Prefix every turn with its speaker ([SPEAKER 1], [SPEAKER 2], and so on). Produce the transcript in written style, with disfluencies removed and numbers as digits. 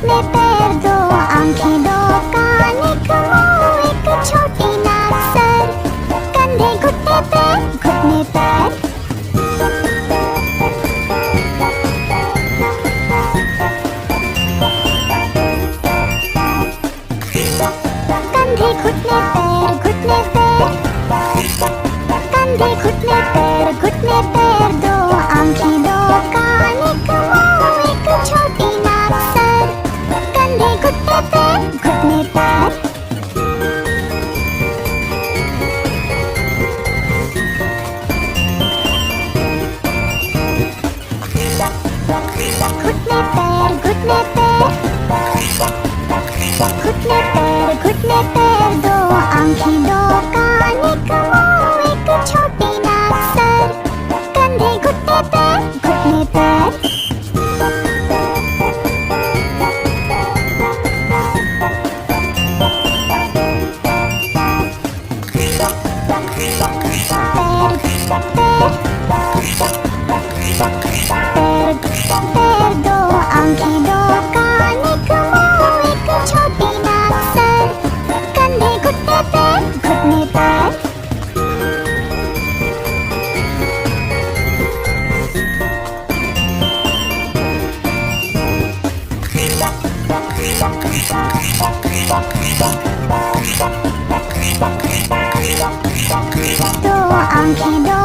[SPEAKER 1] घुटने पैर दो आंखें दो कान एक मुंह एक छोटी नाक सर कंधे घुटने पैर घुटने पैर कंधे घुटने पैर घुटने पैर कंधे घुटने पैर दो आंखें दो कान एक मुंह एक छोटी नाक सर कंधे घुटने पैर घुटने पैर घुटने पैर घुटने पैर घुटने पैर दो आंखें दो कान एक मुंह एक छोटी नाक सर कंधे घुटने पैर घुटने पैर पैर दो आंखें दो कान एक मुंह एक छोटी नाक सर कंधे घुटने पैर घुटने पैर दो आंखें दो